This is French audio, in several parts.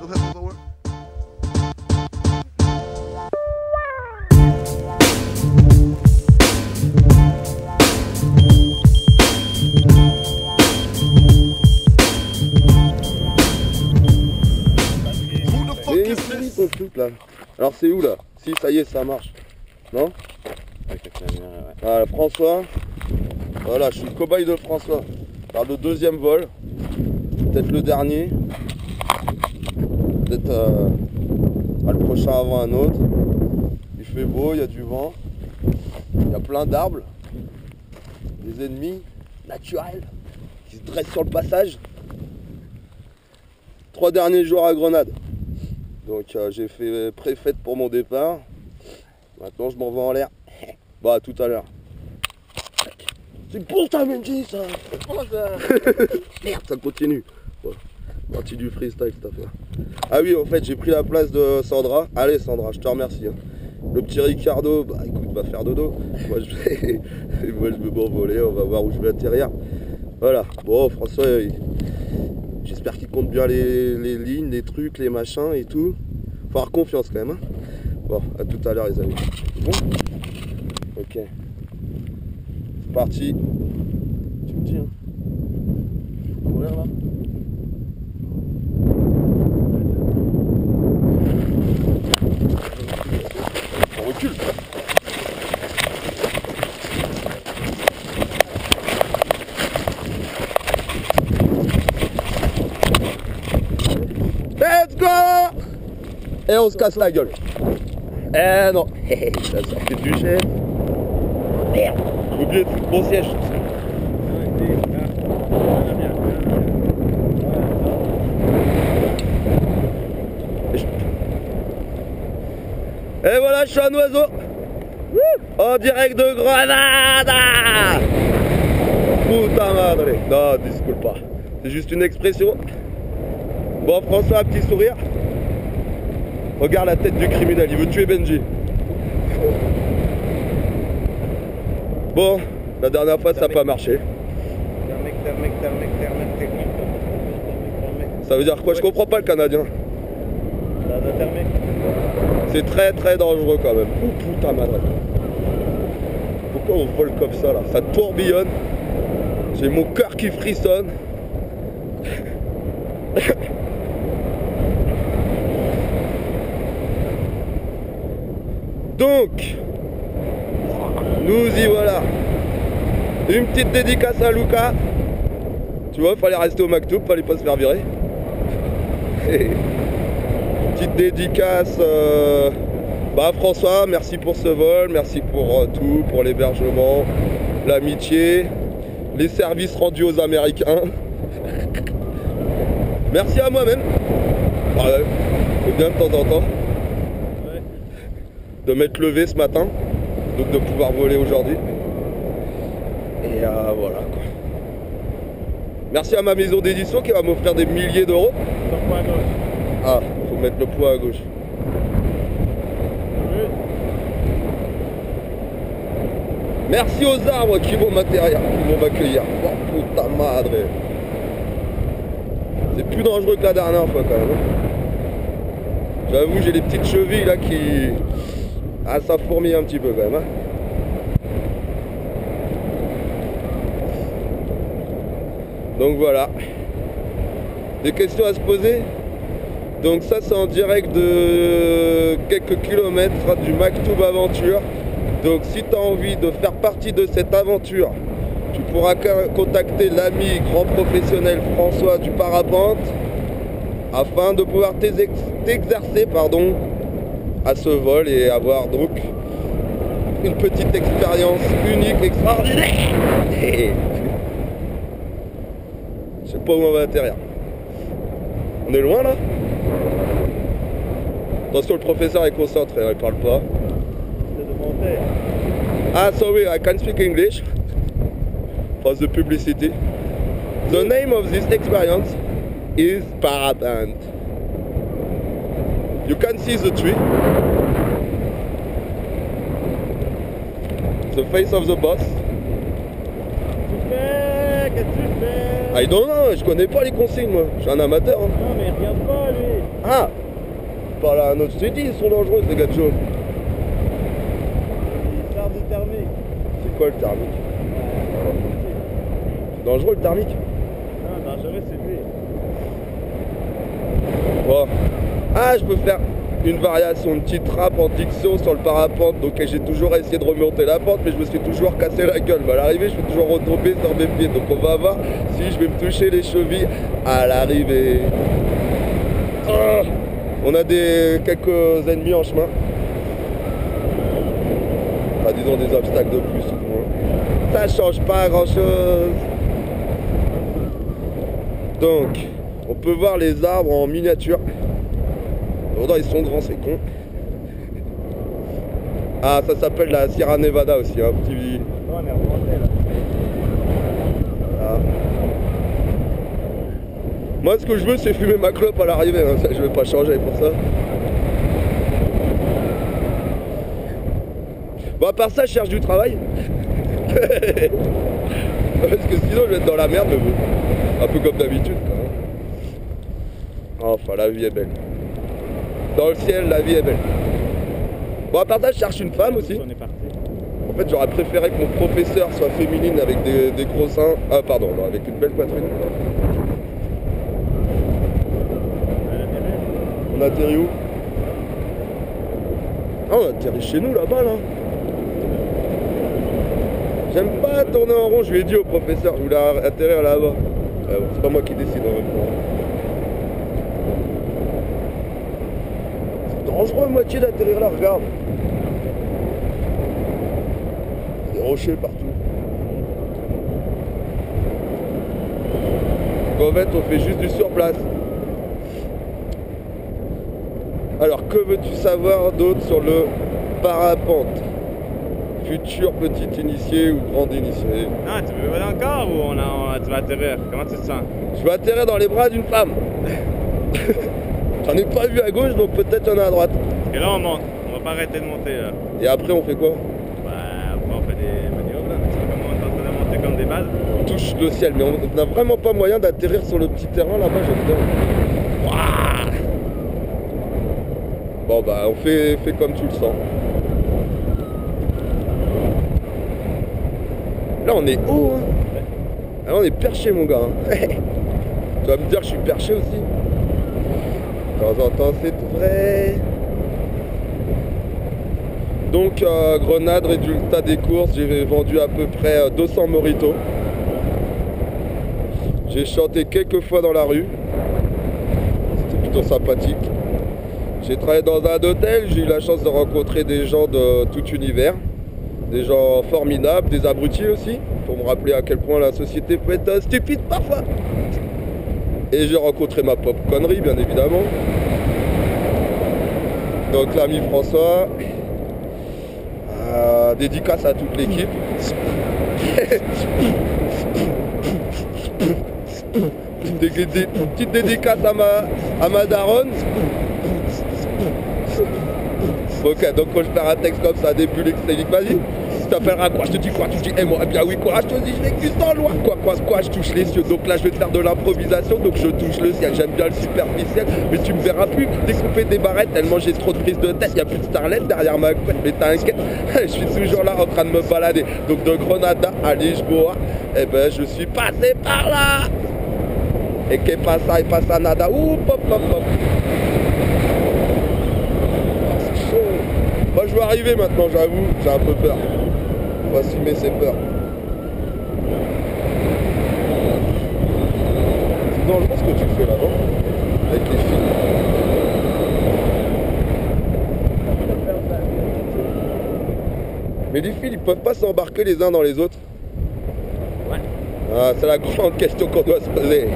of have to work. Mais il finit ton truc là. Alors c'est où là? Si ça y est, ça marche. Non? Voilà, François. Voilà, je suis le cobaye de François. Alors le deuxième vol. Peut-être le dernier. Peut-être le prochain avant un autre. Il fait beau, il y a du vent. Il y a plein d'arbres. Des ennemis naturels qui se dressent sur le passage. 3 derniers jours à Grenade. Donc j'ai fait préfète pour mon départ. Maintenant je m'en vais en l'air. Bah à tout à l'heure. C'est pour ta Benji ça. Merde, ça continue. Ouais. Partie du freestyle cette affaire. Ah oui, en fait j'ai pris la place de Sandra. Allez Sandra, je te remercie. Le petit Ricardo, bah écoute, va faire dodo. Moi je vais m'envoler, on va voir où je vais atterrir. Voilà. Bon François, j'espère qu'il compte bien les lignes, les trucs, les machins et tout. Faut avoir confiance quand même. Hein. Bon, à tout à l'heure les amis. Bon. Ok. C'est parti. Tu me dis hein. Courir là. On recule. Let's go! Et on se casse la gueule. Eh non. Ça sortait du chef. Merde. J'ai oublié de foutre mon siège. Et voilà, je suis un oiseau. En direct de Grenade. Puta madre. Non, disculpe pas. C'est juste une expression. Bon, François, un petit sourire. Regarde la tête du criminel, il veut tuer Benji. Bon, la dernière fois, ça n'a pas marché. Ça veut dire quoi? Je comprends pas le canadien. C'est très très dangereux quand même. Oh putain madre. Pourquoi on vole comme ça là? Ça tourbillonne. J'ai mon cœur qui frissonne. Donc, nous y voilà. Une petite dédicace à Luca. Tu vois, fallait rester au Maktoum, fallait pas se faire virer. Petite dédicace à François, merci pour ce vol, merci pour tout, pour l'hébergement, l'amitié, les services rendus aux Américains. Merci à moi-même. Ouais, c'est bien de temps en temps. De m'être levé ce matin, donc de pouvoir voler aujourd'hui. Et voilà quoi. Merci à ma maison d'édition qui va m'offrir des milliers d'euros. Ah, faut mettre le poids à gauche. Merci aux arbres qui vont m'accueillir. Oh puta madre. C'est plus dangereux que la dernière fois quand même. J'avoue, j'ai les petites chevilles là qui... Ah, ça fourmille un petit peu quand même. Hein. Donc voilà. Des questions à se poser? Donc ça c'est en direct de quelques kilomètres du Maktoum Aventure. Donc si tu as envie de faire partie de cette aventure, tu pourras contacter l'ami grand professionnel François du parapente afin de pouvoir t'exercer à ce vol et avoir donc une petite expérience unique, extraordinaire. Je sais pas où on va atterrir. On est loin là? Attention, le professeur est concentré, il parle pas. Ah, sorry, I can speak English for the publicity. The name of this experience is parapente. You can see the tree, the face of the boss. Qu'est-ce que tu fais? I don't know, je connais pas les consignes moi, je suis un amateur. Hein. Non mais regarde pas lui. Ah, par là, notre je t'ai dit, ils sont dangereux les gars de jaune. Il sort du thermique. C'est quoi le thermique? C'est dangereux le thermique? Non, dangereux c'est lui. Bon. Ah, je peux faire une variation, une petite trappe en diction sur le parapente. Donc j'ai toujours essayé de remonter la pente, mais je me suis toujours cassé la gueule. Mais à l'arrivée, je vais toujours retomber sur mes pieds. Donc on va voir si je vais me toucher les chevilles à l'arrivée. Ah, on a quelques ennemis en chemin. Enfin, disons des obstacles de plus. Ça change pas grand chose. Donc, on peut voir les arbres en miniature. Ils sont grands, c'est con. Ah, ça s'appelle la Sierra Nevada aussi, un petit... Non, on est remonté là. Ah. Moi, ce que je veux, c'est fumer ma clope à l'arrivée. Hein. Ça, je vais pas changer pour ça. Bon, à part ça, je cherche du travail. Parce que sinon, je vais être dans la merde, mais bon. Un peu comme d'habitude, quand même. Enfin, la vie est belle. Dans le ciel, la vie est belle. Bon, à part ça, je cherche une femme aussi. On est parti. En fait, j'aurais préféré que mon professeur soit féminine avec des gros seins. Ah, pardon, non, avec une belle poitrine. On atterrit où? Ah, on atterrit chez nous, là-bas, là. J'aime pas tourner en rond, je lui ai dit au professeur, je voulais atterrir là-bas. Bon, c'est pas moi qui décide en même temps. Dangereux à moitié d'atterrir là, regarde. Des rochers partout. En fait, on fait juste du surplace. Alors, que veux-tu savoir d'autre sur le parapente? Futur petit initié ou grand initié? Non, tu veux voler encore ou tu vas atterrir? Comment tu te sens? Je vais atterrir dans les bras d'une femme. J'en ai pas vu à gauche, donc peut-être il y en a à droite. Et là on monte, on va pas arrêter de monter là. Et après on fait quoi? Bah après on fait des manœuvres là, mais tu vois comment on est en train de monter comme des balles. On touche le ciel, mais on n'a vraiment pas moyen d'atterrir sur le petit terrain là-bas, j'aime bien. Ouah. Bon bah on fait comme tu le sens. Là on est haut hein. Là on est perché mon gars. Hein. Tu vas me dire que je suis perché aussi. De temps en temps c'est tout vrai. Donc Grenade, résultat des courses, j'ai vendu à peu près 200 moritos. J'ai chanté quelques fois dans la rue. C'était plutôt sympathique. J'ai travaillé dans un hôtel, j'ai eu la chance de rencontrer des gens de tout univers. Des gens formidables, des abrutis aussi, pour me rappeler à quel point la société peut être stupide parfois. Et j'ai rencontré ma pop connerie, bien évidemment. Donc l'ami François. Dédicace à toute l'équipe. Petite dédicace à ma daronne. Ok, donc quand je fais un texte comme ça, début l'extérieur, vas-y. Tu t'appelleras quoi? Je te dis quoi? Tu dis, eh moi, eh bien oui, quoi? Je te dis, je m'existe en loin. Quoi? Je touche les cieux. Donc là, je vais te faire de l'improvisation. Donc je touche le ciel. J'aime bien le superficiel. Mais tu me verras plus découper des barrettes tellement j'ai trop de prise de tête. Il n'y a plus de starlet derrière ma couette. Mais t'inquiète, je suis toujours là en train de me balader. Donc de Grenada à Lisboa, eh ben, je suis passé par là. Et que pasa, et pasa nada. Ouh, pop. Moi je vais arriver maintenant, j'avoue, j'ai un peu peur. On va assumer ses peurs. C'est dangereux ce que tu fais là-bas, avec les filles. Mais les filles, ils peuvent pas s'embarquer les uns dans les autres. Ouais. Ah, c'est la grande question qu'on doit se poser.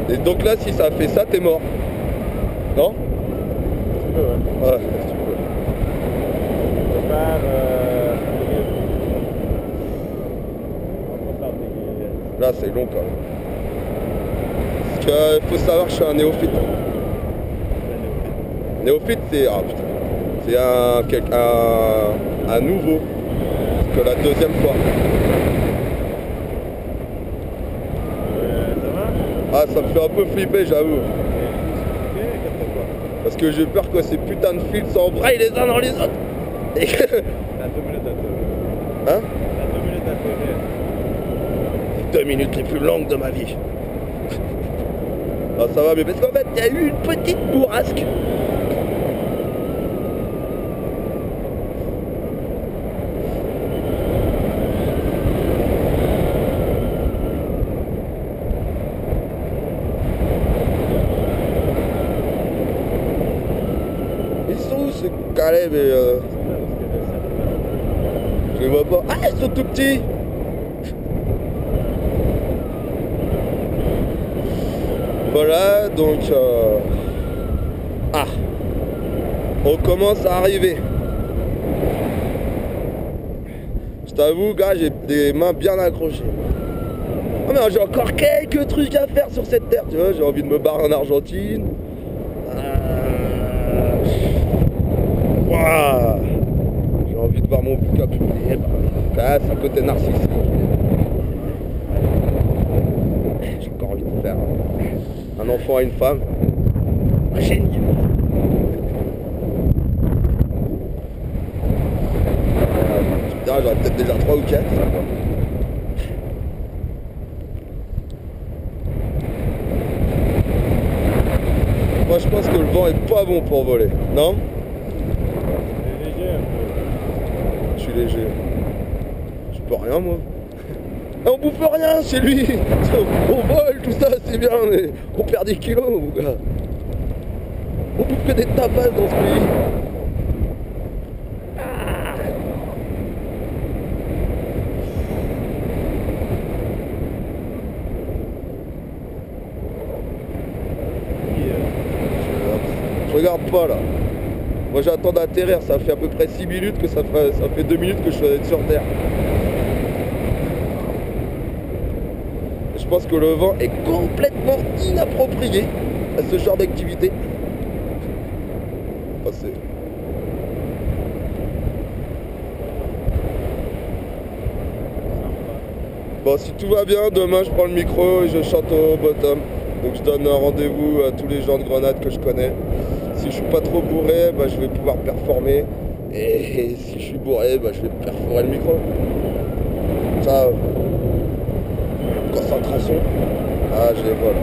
Et donc là, si ça fait ça, t'es mort. Non? Tu peux, ouais. Ouais, si tu peux. Là c'est long quand même. Parce que faut savoir que je suis un néophyte. Néophyte c'est. Ah putain. C'est un nouveau. Que la deuxième fois. Ah, ça me fait un peu flipper, j'avoue. Ok, qu'est-ce quoi? Parce que j'ai peur que ces putains de fils s'embraillent les uns dans les autres. Et que... T'as 2 minutes à te... Hein? T'as 2 minutes à te... Les 2 minutes les plus longues de ma vie. Ah, ça va, mais parce qu'en fait, il y a eu une petite bourrasque. Ils sont où ce Caleb et je les vois pas. Ah, ils sont tout petits. Voilà, donc... Ah, on commence à arriver. Je t'avoue, gars, j'ai des mains bien accrochées. Oh mais j'ai encore quelques trucs à faire sur cette terre, tu vois. J'ai envie de me barrer en Argentine. Ouah. J'ai envie de voir mon bouquin publié. Bah, c'est un côté narcissique. J'ai encore envie de faire un enfant à une femme. Un génie. J'aurais peut-être déjà 3 ou 4. Moi je pense que le vent est pas bon pour voler, non? C'est léger un peu. Je suis léger. Je peux rien moi. On bouffe rien chez lui. On vole, tout ça c'est bien, mais on perd des kilos mon gars. On bouffe que des tapas dans ce pays. Je regarde pas là. Moi j'attends d'atterrir, ça fait à peu près 6 minutes que ça fait 2 minutes que je suis sur terre. Je pense que le vent est complètement inapproprié à ce genre d'activité. Passer. Bon, si tout va bien, demain je prends le micro et je chante au bottom. Donc je donne un rendez-vous à tous les gens de Grenade que je connais. Si je suis pas trop bourré, bah, je vais pouvoir performer. Et si je suis bourré, bah, je vais perforer le micro. Ça, concentration. Ah, j'ai voilà.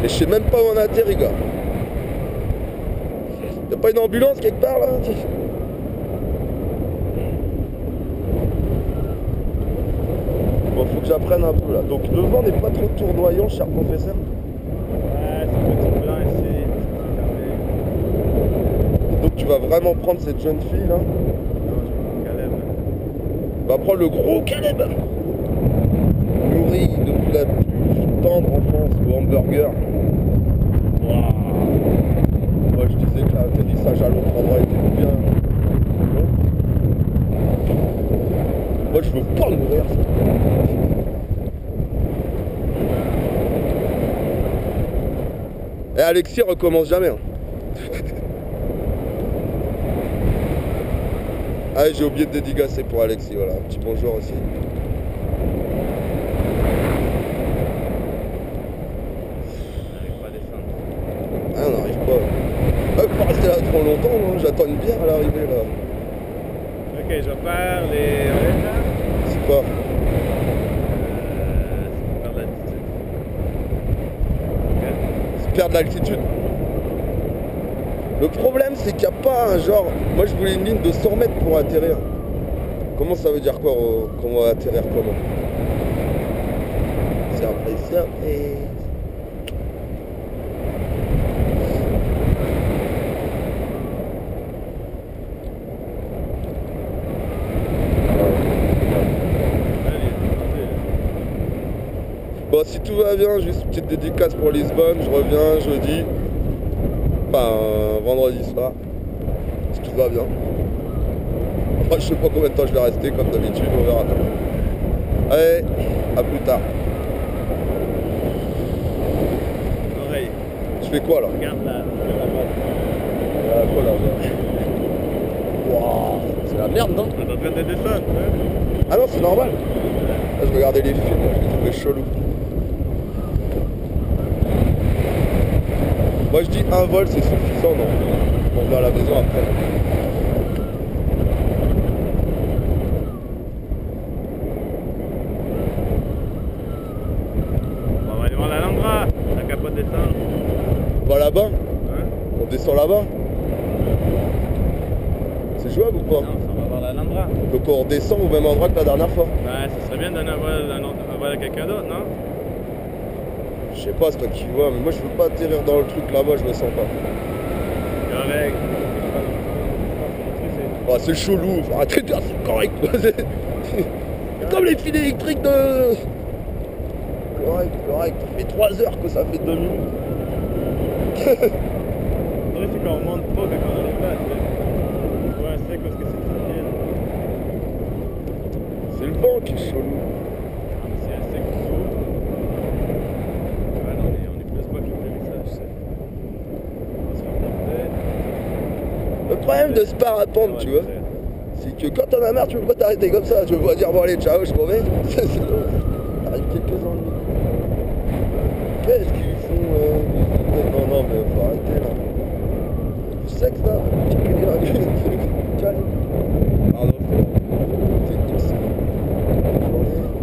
Et je sais même pas où on atterrit, gars. Y'a pas une ambulance quelque part là? Bon, faut que j'apprenne un peu là. Donc le vent n'est pas trop tournoyant, cher professeur. Ouais, c'est petit blanc ici. Donc tu vas vraiment prendre cette jeune fille là? Non, je prends Caleb. Va prendre le gros Caleb. Nourri depuis la plus tendre enfance au hamburger. Waouh. Moi je disais que l'atterrissage à l'autre endroit était bien. Moi je veux pas mourir. Et Alexis recommence jamais. Hein. Ah j'ai oublié de dédicacer pour Alexis, voilà, un petit bonjour aussi. Ah on n'arrive pas. Ah, faut pas rester là trop longtemps, hein. J'attends une bière à l'arrivée là. Ok, je vais faire les... C'est quoi? C'est perdre l'altitude. C'est perdre l'altitude. Le problème c'est qu'il n'y a pas un genre. Moi je voulais une ligne de 100 mètres pour atterrir. Comment ça veut dire quoi? Comment atterrir comment? Surprise. Bon, si tout va bien, juste une petite dédicace pour Lisbonne, je reviens jeudi, enfin vendredi soir, si tout va bien. Enfin, je sais pas combien de temps je vais rester, comme d'habitude, on verra. Allez, à plus tard. Oreille. Je fais quoi là? Regarde là. Quoi là? Waouh, c'est la merde, non? On est en train de descendre, hein? Ah non, c'est normal. Là, je regardais les films, je les trouvais chelous. Moi je dis un vol c'est suffisant, non. On va à la maison après. On va aller voir la Landra, la capote descend. On va là-bas, Hein? on descend là-bas. C'est jouable ou pas? Non, on va voir la Landra. Donc on redescend au même endroit que la dernière fois. Bah, ça serait bien de donner un vol à quelqu'un d'autre, non? Je sais pas, c'est toi qui vois, mais moi je veux pas atterrir dans le truc là-bas, je me sens pas. Correct. Ah, c'est chelou, faut arrêter de dire c'est correct. C'est comme les fils électriques de... Correct, correct, ça fait 3 heures que ça fait 2 minutes. C'est vrai, c'est quand on monte trop quand on arrive là, tu sais. Ouais, c'est parce que c'est tranquille. C'est le vent qui est chelou. C'est assez cool. Ouais, non, on est plus pas que le ça, je sais. On va se faire porter. Le problème de ce parapente, tu vois, c'est que quand t'en as marre, tu peux pas t'arrêter comme ça. Tu peux pas dire bon allez, ciao, je m'en vais. T'arrives quelques ennuis. Qu'est-ce qu'ils font non, mais faut arrêter là. Du sexe là. Calme. Pardon,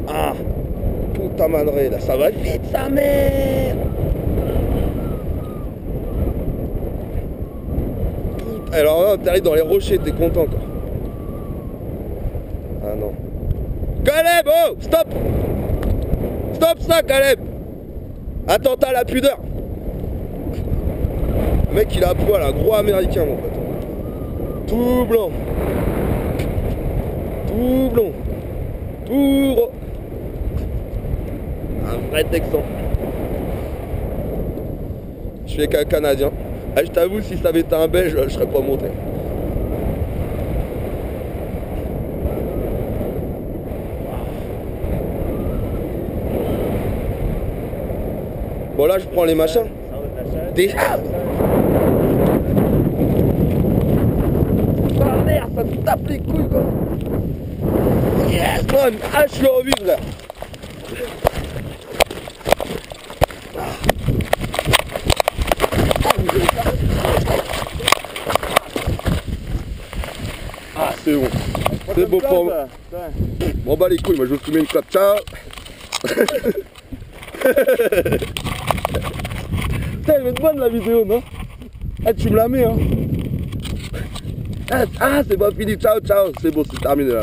ah, putain madré là, ça va vite sa mère. Alors là, t'arrives dans les rochers, t'es content quoi. Ah non. Caleb, oh, stop. Stop ça, Caleb. Attentat à la pudeur. Le mec, il a à poil, un gros américain, mon pote. Tout blanc. Tout blond. Tout gros. Un vrai texan. Je suis qu'un Canadien. Ah, je t'avoue, si ça avait été un Belge, je serais pas monté. Bon là, je prends les machins. Déjà. Ah merde, ça me tape les couilles quoi. Yes man. Ah, je suis en vue là. Ah, c'est bon. C'est beau pour moi. Bon bah les couilles, moi je vais fumer une clope. Ciao. Putain, elle va être bonne la vidéo, non? Ah, tu me la mets, hein? Ah, c'est pas fini. Ciao, ciao. C'est bon, c'est terminé là.